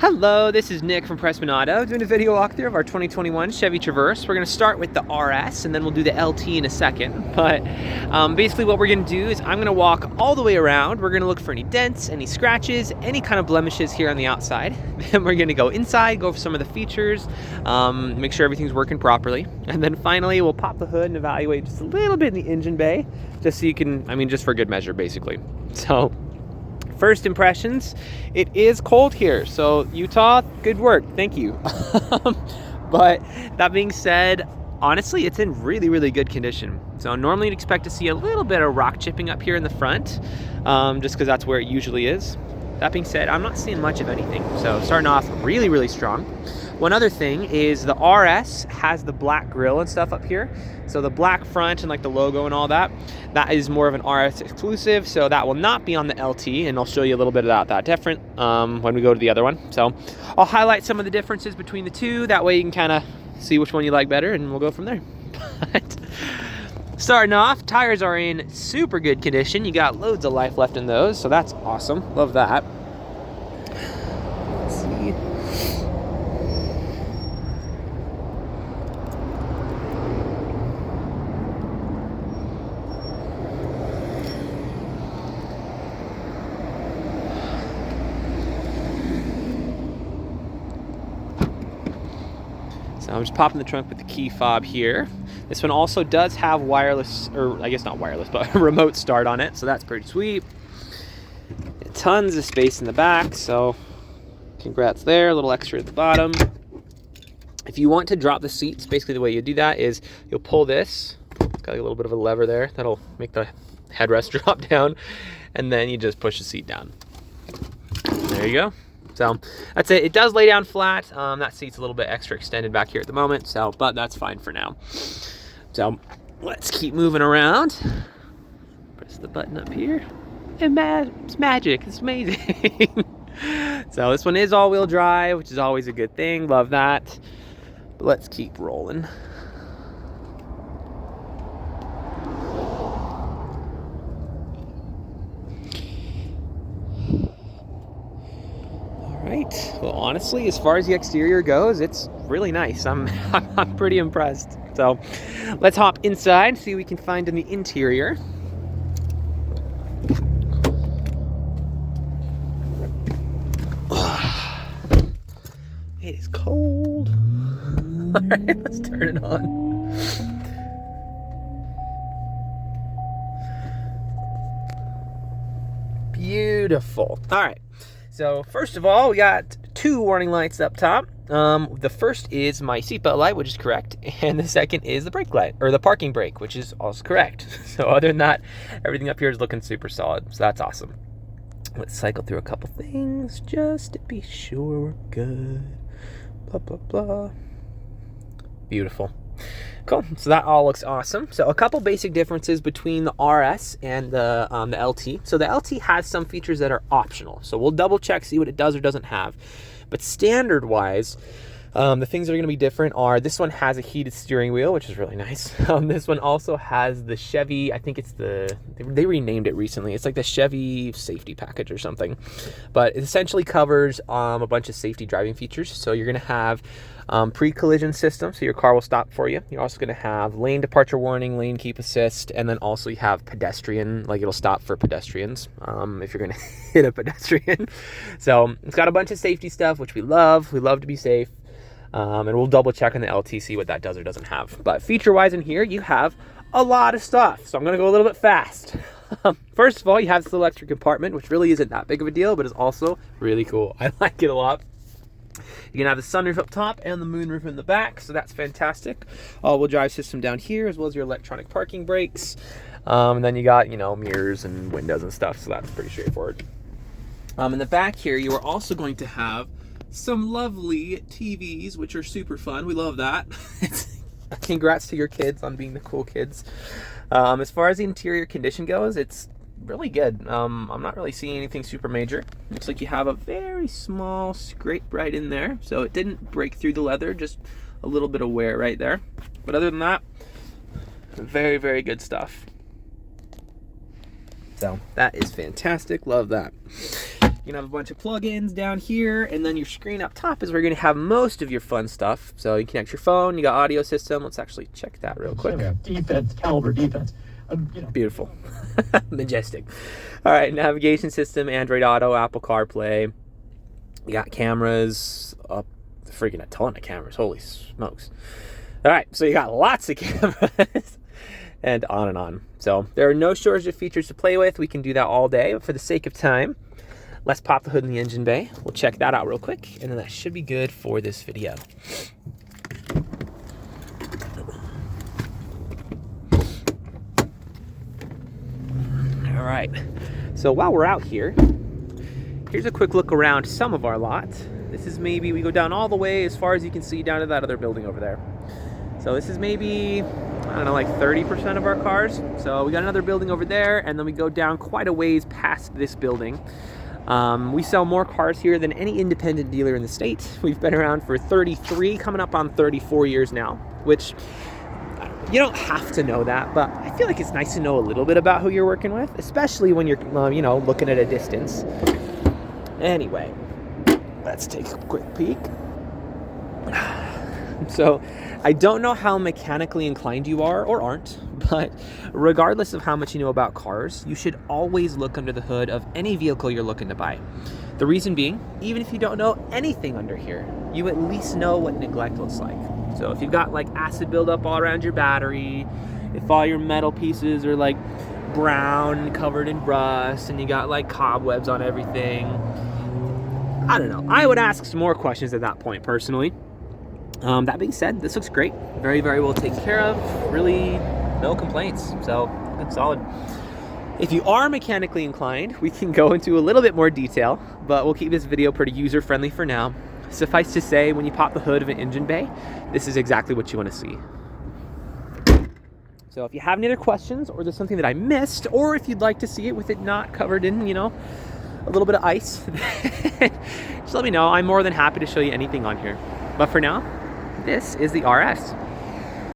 Hello, this is Nick from Prestman Auto doing a video walkthrough of our 2021 Chevy Traverse. We're going to start with the RS and then we'll do the LT in a second. But basically what we're going to do is I'm going to walk all the way around. We're going to look for any dents, any scratches, any kind of blemishes here on the outside. Then we're going to go inside, go over some of the features, make sure everything's working properly. And then finally we'll pop the hood and evaluate just a little bit in the engine bay, just so you can, just for good measure basically. So first impressions, it is cold here. So Utah, good work, thank you. But that being said, honestly, it's in really, really good condition. So normally you'd expect to see a little bit of rock chipping up here in the front, just because that's where it usually is. That being said, I'm not seeing much of anything. So starting off really, really strong. One other thing is the RS has the black grille and stuff up here. So the black front and like the logo and all that, that is more of an RS exclusive. So that will not be on the LT, and I'll show you a little bit about that different when we go to the other one. So I'll highlight some of the differences between the two. That way you can kind of see which one you like better, and we'll go from there. But starting off, tires are in super good condition. You got loads of life left in those, so that's awesome. Love that. Let's see. So I'm just popping the trunk with the key fob here. This one also does have wireless, or I guess not wireless, but remote start on it, so that's pretty sweet. Tons of space in the back, so congrats there. A little extra at the bottom. If you want to drop the seats, basically the way you do that is you'll pull this. It's got a little bit of a lever there that'll make the headrest drop down, and then you just push the seat down. There you go. So that's it. It does lay down flat. That seat's a little bit extra extended back here at the moment, so but that's fine for now. So let's keep moving around. Press the button up here. And it's magic. It's amazing. So this one is all-wheel drive, which is always a good thing. Love that. But let's keep rolling. Right. Well, honestly, as far as the exterior goes, it's really nice. I'm pretty impressed. So let's hop inside, see what we can find in the interior. It is cold. All right, let's turn it on. Beautiful. All right. So first of all, we got two warning lights up top. The first is my seatbelt light, which is correct, and the second is the brake light, or the parking brake, which is also correct. So other than that, everything up here is looking super solid, so that's awesome. Let's cycle through a couple things just to be sure we're good. Blah, blah, blah. Beautiful. Cool. So that all looks awesome. So a couple basic differences between the RS and the LT. So the LT has some features that are optional. So we'll double check, see what it does or doesn't have. But standard wise, the things that are going to be different are this one has a heated steering wheel, which is really nice. This one also has the Chevy, I think it's they renamed it recently. It's like the Chevy safety package or something. But it essentially covers a bunch of safety driving features. So you're going to have pre-collision system, so your car will stop for you. You're also going to have lane departure warning, lane keep assist, and then also you have pedestrian, like it'll stop for pedestrians if you're going to hit a pedestrian. So it's got a bunch of safety stuff, which we love. We love to be safe. And we'll double check on the LTC what that does or doesn't have. But feature-wise in here, you have a lot of stuff. So I'm going to go a little bit fast. First of all, you have this electric compartment, which really isn't that big of a deal, but is also really cool. I like it a lot. You can have the sunroof up top and the moonroof in the back, so that's fantastic. All-wheel drive system down here, as well as your electronic parking brakes. And then you got, mirrors and windows and stuff, so that's pretty straightforward. In the back here, you are also going to have some lovely TVs, which are super fun. We love that. Congrats to your kids on being the cool kids. As far as the interior condition goes, it's really good. I'm not really seeing anything super major. Looks like you have a very small scrape right in there, so it didn't break through the leather, just a little bit of wear right there. But other than that, very, very good stuff. So that is fantastic. Love that. You're gonna have a bunch of plugins down here, and then your screen up top is where you're gonna have most of your fun stuff. So you connect your phone, you got audio system. Let's actually check that real quick. Defense, caliber defense. Beautiful. Majestic. All right, navigation system, Android Auto, Apple CarPlay. You got cameras, freaking a ton of cameras, holy smokes. All right, so you got lots of cameras and on and on. So there are no shortage of features to play with. We can do that all day, but for the sake of time, let's pop the hood in the engine bay. We'll check that out real quick, and then that should be good for this video. All right, so while we're out here, here's a quick look around some of our lot. This is maybe, we go down all the way as far as you can see down to that other building over there. So this is maybe, I don't know, like 30% of our cars. So we got another building over there, and then we go down quite a ways past this building. We sell more cars here than any independent dealer in the state. We've been around for 33, coming up on 34 years now, which you don't have to know that, but I feel like it's nice to know a little bit about who you're working with, especially when you're, you know, looking at a distance. Anyway, let's take a quick peek. So I don't know how mechanically inclined you are or aren't, but regardless of how much you know about cars, you should always look under the hood of any vehicle you're looking to buy. The reason being, even if you don't know anything under here, you at least know what neglect looks like. So if you've got like acid buildup all around your battery, if all your metal pieces are like brown, covered in rust, and you got like cobwebs on everything, I don't know. I would ask some more questions at that point, personally. That being said, this looks great. Very, very well taken care of. Really, no complaints. So, good, solid. If you are mechanically inclined, we can go into a little bit more detail, but we'll keep this video pretty user-friendly for now. Suffice to say, when you pop the hood of an engine bay, this is exactly what you want to see. So if you have any other questions, or there's something that I missed, or if you'd like to see it with it not covered in, you know, a little bit of ice, just let me know. I'm more than happy to show you anything on here. But for now, this is the RS.